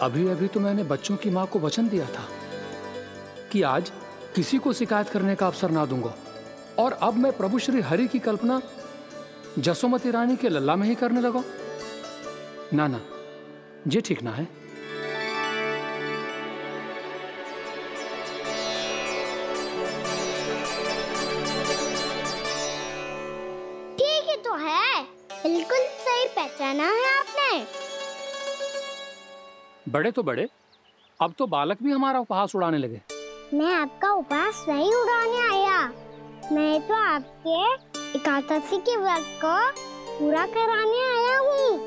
अभी अभी तो मैंने बच्चों की माँ को वचन दिया था कि आज किसी को शिकायत करने का अवसर ना दूंगा, और अब मैं प्रभु श्री हरि की कल्पना जसोमती रानी के लल्ला में ही करने लगा। ना ना, ये ठीक ना है। ठीक ही तो है, बिल्कुल सही पहचाना है आपने। बड़े तो बड़े, अब तो बालक भी हमारा उपहास उड़ाने लगे। मैं आपका उपहास नहीं उड़ाने आया, मैं तो आपके एकादशी के व्रत को पूरा कराने आया हूँ।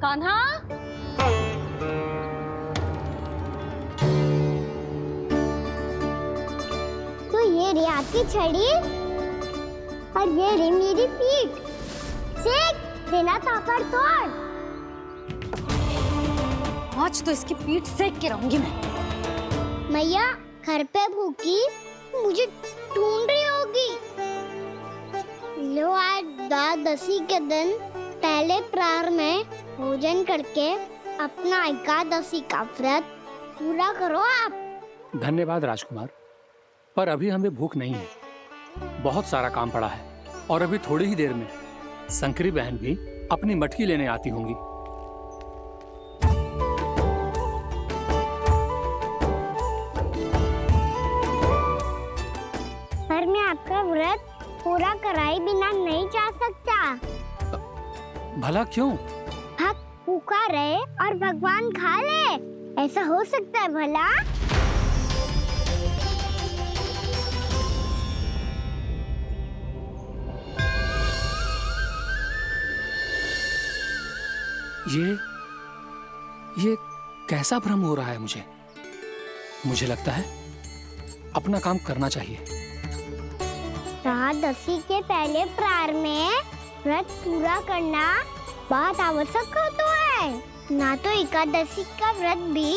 कान्हा, तो ये रे आपकी छड़ी और ये रे मेरी पीठ। सेक देना तापड़ तोड़। आज तो इसकी पीठ सेक के रहूंगी मैं। मैया घर पे भूखी मुझे ढूंढ रही होगी। लो आज द्वादशी के दिन पहले प्रहर में भोजन करके अपना एकादशी का व्रत पूरा करो आप। धन्यवाद राजकुमार, पर अभी हमें भूख नहीं है। बहुत सारा काम पड़ा है, और अभी थोड़ी ही देर में शंकरी बहन भी अपनी मटकी लेने आती होंगी। पर मैं आपका व्रत पूरा कराए बिना नहीं जा सकता। भला क्यों? भक्त भूखा रहे और भगवान खा ले, ऐसा हो सकता है भला? ये कैसा भ्रम हो रहा है मुझे लगता है अपना काम करना चाहिए। द्वादशी के पहले प्रहर में व्रत पूरा करना बहुत आवश्यक होता है, ना तो एकादशी का व्रत भी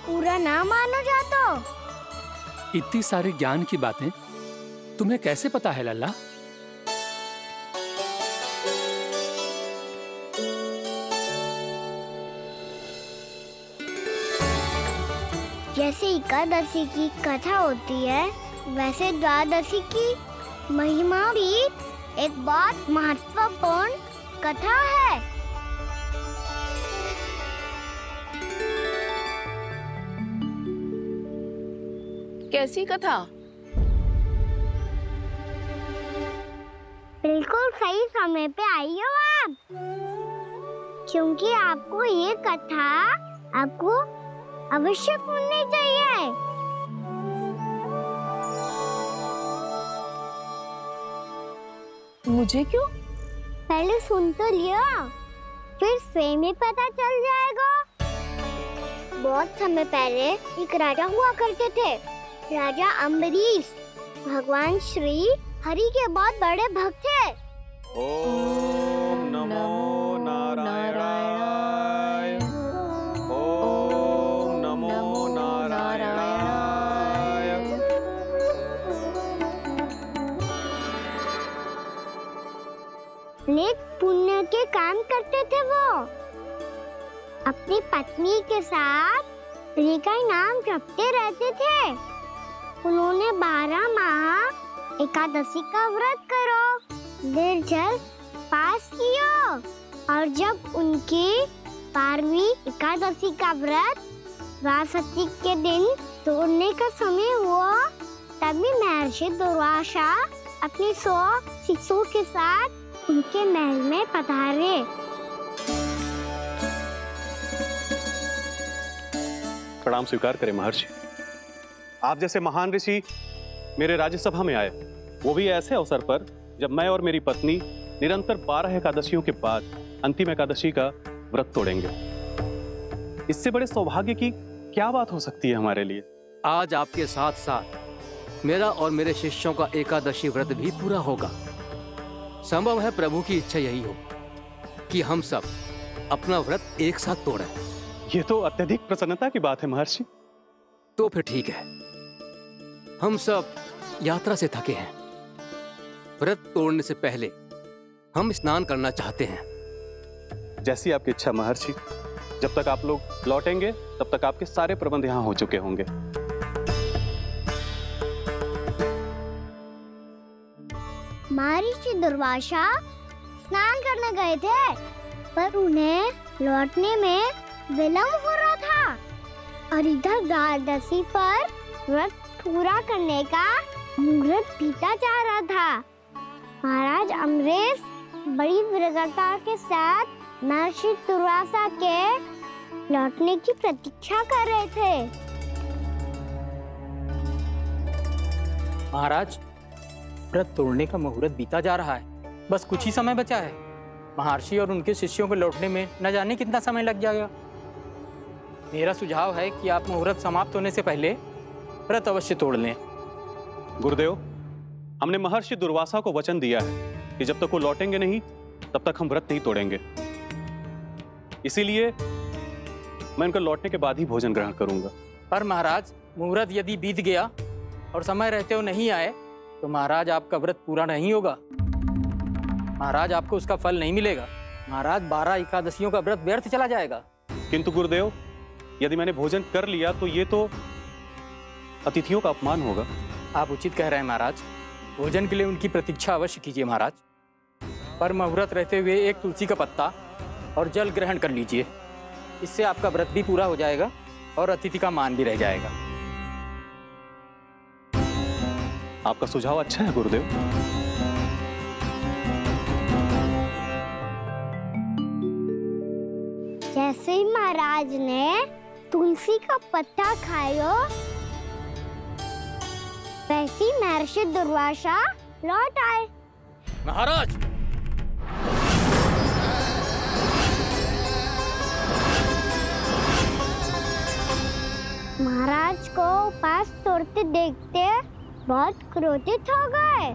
पूरा ना मानो जातो। इतनी सारी ज्ञान की बातें तुम्हें कैसे पता है लल्ला? जैसे एकादशी की कथा होती है, वैसे द्वादशी की महिमा भी एक बहुत महत्वपूर्ण कथा है। कैसी कथा? बिल्कुल सही समय पे आई हो आप, क्योंकि आपको ये कथा आपको अवश्य सुननी चाहिए। मुझे क्यों? पहले सुन तो लियो, फिर स्वयं ही पता चल जाएगा। बहुत समय पहले एक राजा हुआ करते थे, राजा अम्बरीश। भगवान श्री हरि के बहुत बड़े भक्त थे। ओम नमो नारायणाय। ओम नमो नारायणाय। नेक पुण्य के काम करते थे वो। अपनी पत्नी के साथ हरि का नाम जपते रहते थे। उन्होंने 12 माह एकादशी का व्रत करो, निर्जल पास किया, और जब उनकी 12वीं एकादशी का व्रत द्वादशी के दिन तोड़ने का समय हुआ, तभी महर्षि दुर्वासा अपनी 100 शिष्यों के साथ उनके महल में पधारे। प्रणाम स्वीकार करें महर्षि। आप जैसे महान ऋषि मेरे राज्यसभा में आए, वो भी ऐसे अवसर पर जब मैं और मेरी पत्नी निरंतर 12 एकादशियों के बाद अंतिम एकादशी का व्रत तोड़ेंगे। इससे बड़े सौभाग्य की क्या बात हो सकती है हमारे लिए? आज आपके साथ साथ मेरा और मेरे शिष्यों का एकादशी व्रत भी पूरा होगा। संभव है प्रभु की इच्छा यही हो कि हम सब अपना व्रत एक साथ तोड़ें। ये तो अत्यधिक प्रसन्नता की बात है महर्षि। तो फिर ठीक है, हम सब यात्रा से थके हैं, व्रत तोड़ने से पहले हम स्नान करना चाहते हैं। जैसी आपकी इच्छा महर्षि। जब तक आप लोग लौटेंगे तब तक आपके सारे प्रबंध यहाँ हो चुके होंगे। महर्षि दुर्वासा स्नान करने गए थे, पर उन्हें लौटने में विलंब हो रहा था और इधर द्वादशी पर व्रत पूरा करने का मुहूर्त बीता जा रहा था। महाराज अम्बरीश बड़ी विरगता के साथ महर्षि दुर्वासा के लौटने की प्रतीक्षा कर रहे थे। महाराज, व्रत तोड़ने का मुहूर्त बीता जा रहा है। बस कुछ ही समय बचा है। महर्षि और उनके शिष्यों को लौटने में न जाने कितना समय लग जाएगा। मेरा सुझाव है कि आप मुहूर्त समाप्त होने से पहले व्रत अवश्य तोड़ लें। गुरुदेव, हमने महर्षि दुर्वासा को वचन दिया है कि जब तक वो लौटेंगे नहीं तब तक हम व्रत नहीं तोड़ेंगे। इसीलिए मैं उनका लौटने के बाद ही भोजन ग्रहण करूंगा। पर महाराज, मुहूर्त यदि बीत गया और समय रहते हो नहीं आए तो महाराज आपका व्रत पूरा नहीं होगा। महाराज, आपको उसका फल नहीं मिलेगा। महाराज, 12 एकादशियों का व्रत व्यर्थ चला जाएगा। किंतु गुरुदेव, यदि मैंने भोजन कर लिया तो ये तो अतिथियों का अपमान होगा। आप उचित कह रहे हैं महाराज। भोजन के लिए उनकी प्रतीक्षा अवश्य कीजिए महाराज। पर मुहूर्त रहते हुए एक तुलसी का पत्ता और जल ग्रहण कर लीजिए। इससे आपका व्रत भी पूरा हो जाएगा और अतिथि का मान भी रह जाएगा। आपका सुझाव अच्छा है गुरुदेव। जैसे ही महाराज ने तुलसी का पत्ता खाया, वैसे ही महर्षि दुर्वासा लौट आए। महाराज, महाराज को उपास तोड़ते देखते बहुत क्रोधित हो गए।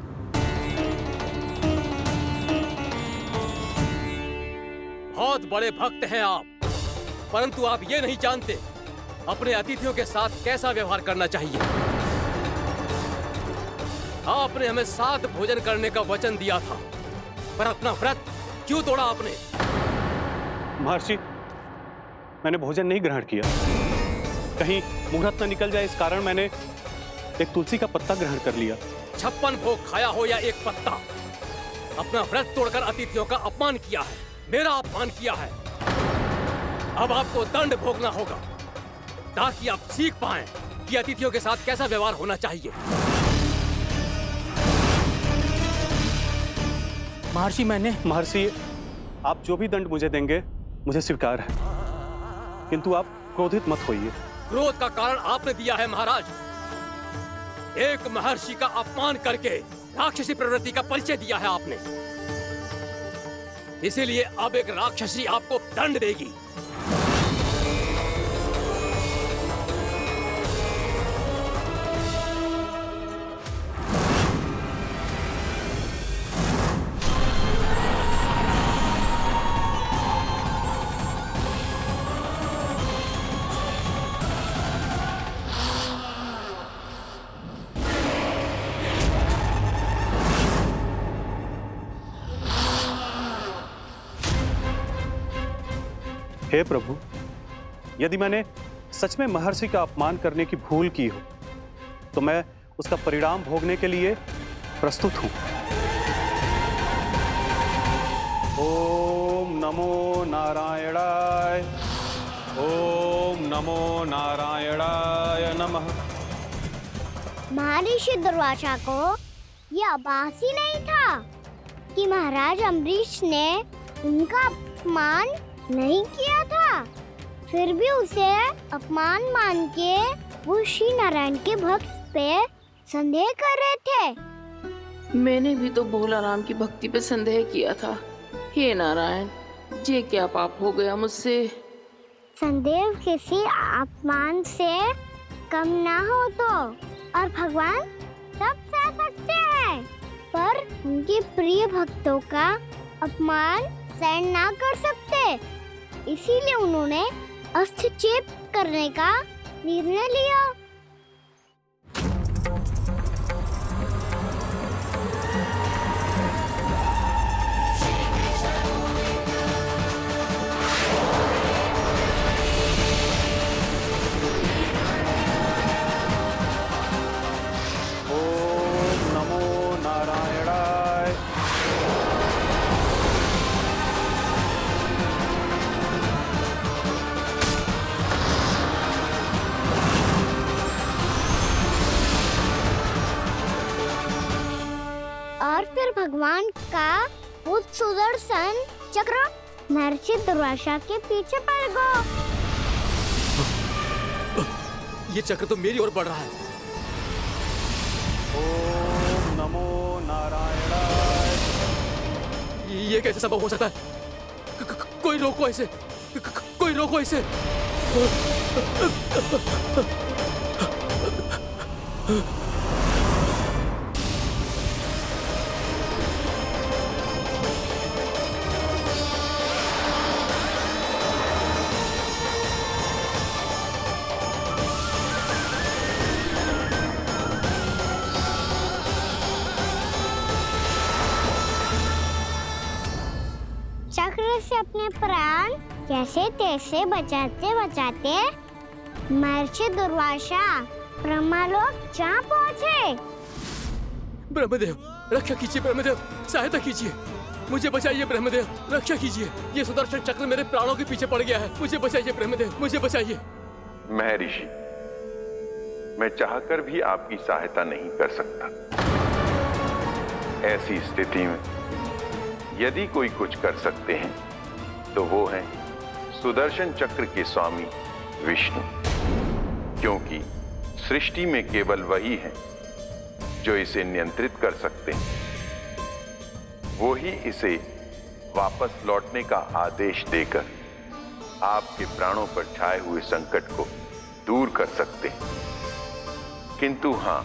बहुत बड़े भक्त हैं आप, परंतु आप ये नहीं जानते अपने अतिथियों के साथ कैसा व्यवहार करना चाहिए। आपने हमें साथ भोजन करने का वचन दिया था, पर अपना व्रत क्यों तोड़ा आपने? महर्षि, मैंने भोजन नहीं ग्रहण किया। कहीं मुहूर्त न निकल जाए इस कारण मैंने एक तुलसी का पत्ता ग्रहण कर लिया। 56 भोग खाया हो या एक पत्ता, अपना व्रत तोड़कर अतिथियों का अपमान किया है, मेरा अपमान किया है। अब आपको दंड भोगना होगा ताकि आप सीख पाएं कि अतिथियों के साथ कैसा व्यवहार होना चाहिए। महर्षि, आप जो भी दंड मुझे देंगे मुझे स्वीकार है, किंतु आप क्रोधित मत होइए। क्रोध का कारण आपने दिया है महाराज। एक महर्षि का अपमान करके राक्षसी प्रवृत्ति का परिचय दिया है आपने। इसीलिए अब एक राक्षसी आपको दंड देगी। हे प्रभु, यदि मैंने सच में महर्षि का अपमान करने की भूल की हो तो मैं उसका परिणाम भोगने के लिए प्रस्तुत हूं। ओम नमो नारायणाय, ओम नमो नारायणाय नमः। महर्षि दुर्वासा को यह आभास ही नहीं था कि महाराज अम्बरीश ने उनका अपमान नहीं किया था। फिर भी उसे अपमान मान के वो श्री नारायण के भक्त पे संदेह कर रहे थे। मैंने भी तो भोला राम की भक्ति पे संदेह किया था। हे नारायण, ये क्या पाप हो गया मुझसे? संदेह किसी अपमान से कम ना हो तो, और भगवान सब सह सकते हैं, पर उनके प्रिय भक्तों का अपमान सहन ना कर सकते। इसीलिए उन्होंने हस्तक्षेप करने का निर्णय लिया। और फिर भगवान का भूत सुदर्शन चक्र महर्षि दुर्वासा के पीछे पड़ गया। ये चक्र तो मेरी ओर बढ़ रहा है। ओम नमो नारायणाय। ये कैसे संभव हो सकता है? कोई रोको इसे, कोई रोको इसे। चक्र से अपने प्राण कैसे तैसे बचाते बचाते महर्षि दुर्वासा ब्रह्मलोक जा पहुँचे। ब्रह्मदेव रक्षा कीजिए, ब्रह्मदेव सहायता कीजिए, मुझे बचाइए ब्रह्मदेव, रक्षा कीजिए। ये सुदर्शन चक्र मेरे प्राणों के पीछे पड़ गया है, मुझे बचाइए ब्रह्मदेव, मुझे बचाइए। महर्षि, मैं चाहकर भी आपकी सहायता नहीं कर सकता। ऐसी स्थिति में यदि कोई कुछ कर सकते हैं तो वो है सुदर्शन चक्र के स्वामी विष्णु, क्योंकि सृष्टि में केवल वही है जो इसे नियंत्रित कर सकते हैं। वो ही इसे वापस लौटने का आदेश देकर आपके प्राणों पर छाए हुए संकट को दूर कर सकते हैं। किंतु हां,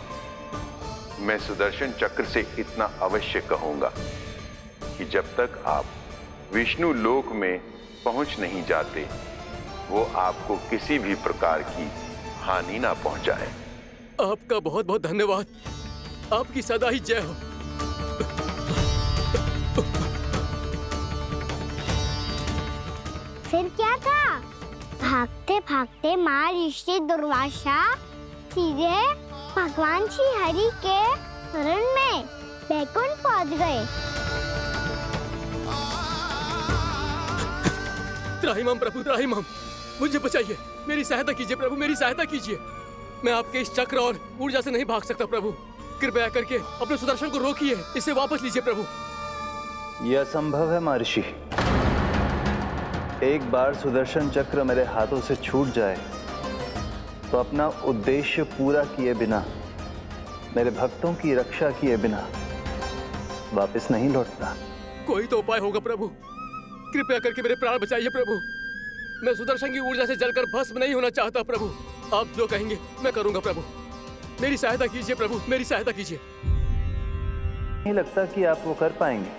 मैं सुदर्शन चक्र से इतना अवश्य कहूंगा कि जब तक आप विष्णु लोक में पहुंच नहीं जाते, वो आपको किसी भी प्रकार की हानि ना पहुंचाए। आपका बहुत बहुत धन्यवाद, आपकी सदा ही जय हो। फिर क्या था? भागते भागते महर्षि दुर्वासा सीधे भगवान श्री हरि के शरण में बैकुंठ पहुंच गए। त्राहिमाम प्रभु, त्राहिमाम, मुझे बचाइए, मेरी सहायता कीजिए प्रभु, मेरी सहायता कीजिए। मैं आपके इस चक्र और ऊर्जा से नहीं भाग सकता प्रभु, कृपया करके अपने सुदर्शन को रोकिए, इसे वापस लीजिए प्रभु। यह असंभव है महर्षि। एक बार सुदर्शन चक्र मेरे हाथों से छूट जाए तो अपना उद्देश्य पूरा किए बिना, मेरे भक्तों की रक्षा किए बिना वापस नहीं लौटता। कोई तो उपाय होगा प्रभु, कृपया करके मेरे प्राण बचाइए प्रभु। मैं सुदर्शन की ऊर्जा से जलकर भस्म नहीं होना चाहता प्रभु। आप जो कहेंगे मैं करूंगा प्रभु, मेरी सहायता कीजिए प्रभु, मेरी सहायता कीजिए। नहीं लगता कि आप वो कर पाएंगे।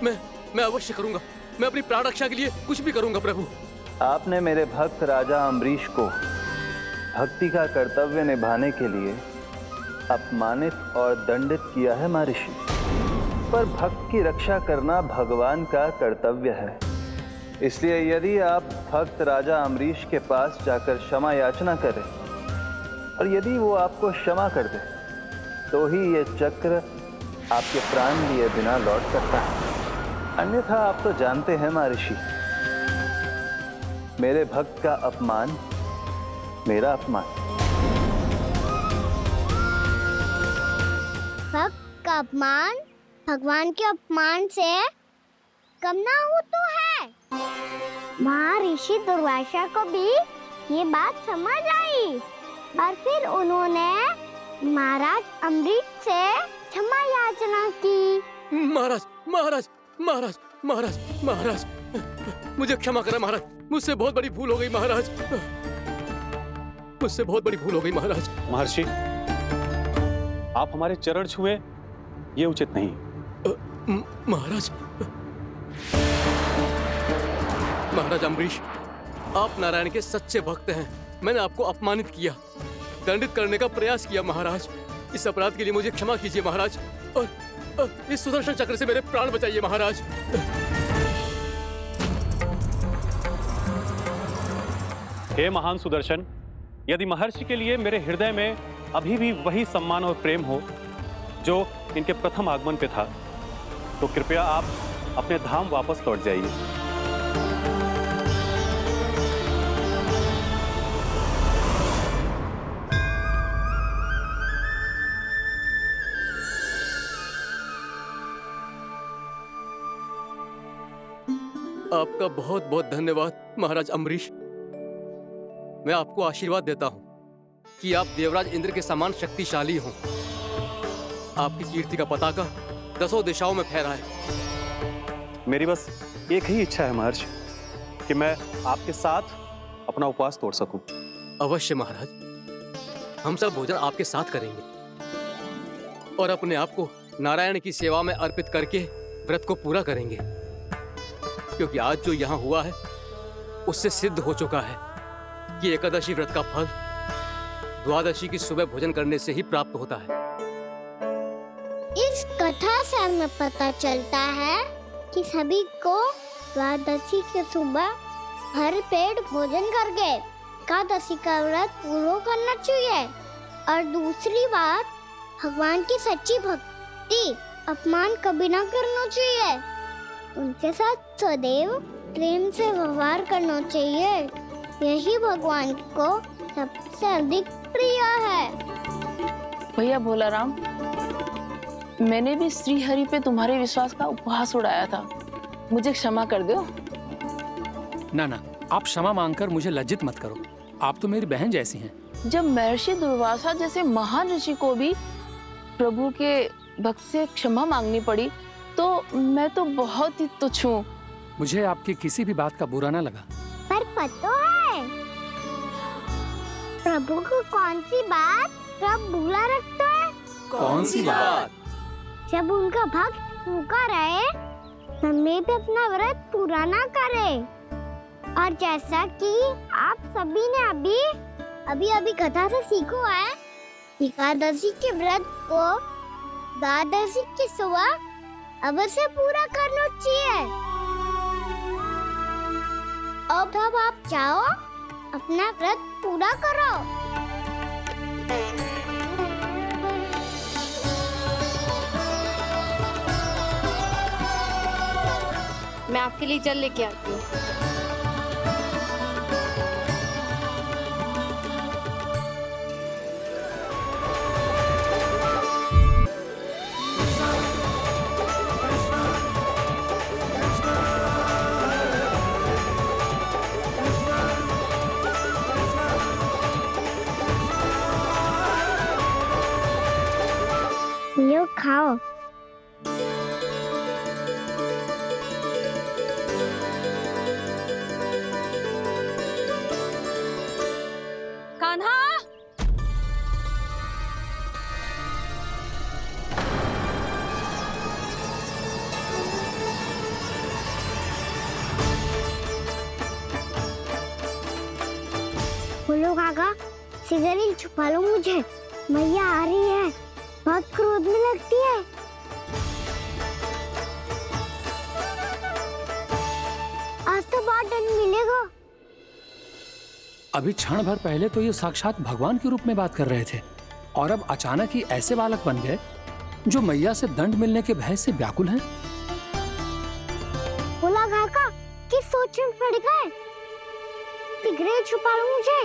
मैं अवश्य करूंगा, मैं अपनी प्राण रक्षा के लिए कुछ भी करूंगा प्रभु। आपने मेरे भक्त राजा अम्बरीश को भक्ति का कर्तव्य निभाने के लिए अपमानित और दंडित किया है महर्षि, पर भक्त की रक्षा करना भगवान का कर्तव्य है। इसलिए यदि आप भक्त राजा अम्बरीश के पास जाकर क्षमा याचना करें और यदि वो आपको क्षमा कर दे तो ही ये चक्र आपके प्राण लिए बिना लौट सकता है। अन्यथा आप तो जानते हैं महर्षि, मेरे भक्त का अपमान मेरा अपमान। भक्त का अपमान भगवान के अपमान से कम ना हो तो है। महर्षि दुर्वासा को भी ये बात समझ आई और फिर उन्होंने महाराज अम्बरीश से क्षमा याचना की। महाराज महाराज महाराज महाराज महाराज, मुझे क्षमा करें महाराज, मुझसे बहुत बड़ी भूल हो गई महाराज, मुझसे बहुत बड़ी भूल हो गई महाराज। महर्षि, आप हमारे चरण छुए ये उचित नहीं। महाराज, महाराज अम्बरीश, आप नारायण के सच्चे भक्त हैं। मैंने आपको अपमानित किया, दंडित करने का प्रयास किया महाराज। इस अपराध के लिए मुझे क्षमा कीजिए महाराज, और इस सुदर्शन चक्र से मेरे प्राण बचाइए महाराज। हे महान सुदर्शन, यदि महर्षि के लिए मेरे हृदय में अभी भी वही सम्मान और प्रेम हो जो इनके प्रथम आगमन पे था, तो कृपया आप अपने धाम वापस लौट जाइए। आपका बहुत बहुत धन्यवाद महाराज अम्बरीश। मैं आपको आशीर्वाद देता हूं कि आप देवराज इंद्र के समान शक्तिशाली हों। आपकी कीर्ति का पताका 10 दिशाओं में फहराए। मेरी बस एक ही इच्छा है महर्षि कि मैं आपके साथ अपना उपवास तोड़ सकूं। अवश्य महाराज, हम सब भोजन आपके साथ करेंगे और अपने आप को नारायण की सेवा में अर्पित करके व्रत को पूरा करेंगे, क्योंकि आज जो यहाँ हुआ है उससे सिद्ध हो चुका है कि एकादशी व्रत का फल द्वादशी की सुबह भोजन करने से ही प्राप्त होता है। इस कथा से हमें पता चलता है कि सभी को द्वादशी की सुबह भर पेट भोजन करके एकादशी का व्रत पूरा करना चाहिए। और दूसरी बात, भगवान की सच्ची भक्ति अपमान कभी ना करना चाहिए। उनके साथ सदैव प्रेम से व्यवहार करना चाहिए। यही भगवान को सबसे अधिक प्रिय है। भैया भोलाराम, मैंने भी श्री हरि पे तुम्हारे विश्वास का उपहास उड़ाया था, मुझे क्षमा कर दो। ना ना, आप क्षमा मांगकर मुझे लज्जित मत करो। आप तो मेरी बहन जैसी हैं। जब महर्षि दुर्वासा जैसे महान ऋषि को भी प्रभु के भक्त से क्षमा मांगनी पड़ी, तो मैं तो बहुत ही तुच्छ हूँ। मुझे आपकी किसी भी बात का बुरा ना लगा। पर पता है प्रभु को कौन सी बात कब बुरा रखता है? कौन सी बात? जब उनका भक्त भूखा रहे, हमें भी अपना व्रत पूरा ना करे। और जैसा कि आप सभी ने अभी कथा से सीखो है, एकादशी के व्रत को द्वादशी की सुबह अवश्य पूरा करना चाहिए। अब आप जाओ, अपना व्रत पूरा करो। मैं आपके लिए जल लेके आती हूँ। लो खाओ। कान्हा, बोलो काका, सिगरेट छुपा लो मुझे, मैया आ रही है, बहुत क्रोध में लगती है। आज तो बहुत दंड मिलेगा। अभी क्षण भर पहले तो ये साक्षात भगवान के रूप में बात कर रहे थे, और अब अचानक ही ऐसे बालक बन गए जो मैया से दंड मिलने के भय से व्याकुल हैं। बोला काका, किस सोच में पड़ गए? सिगरेट छुपा लो मुझे।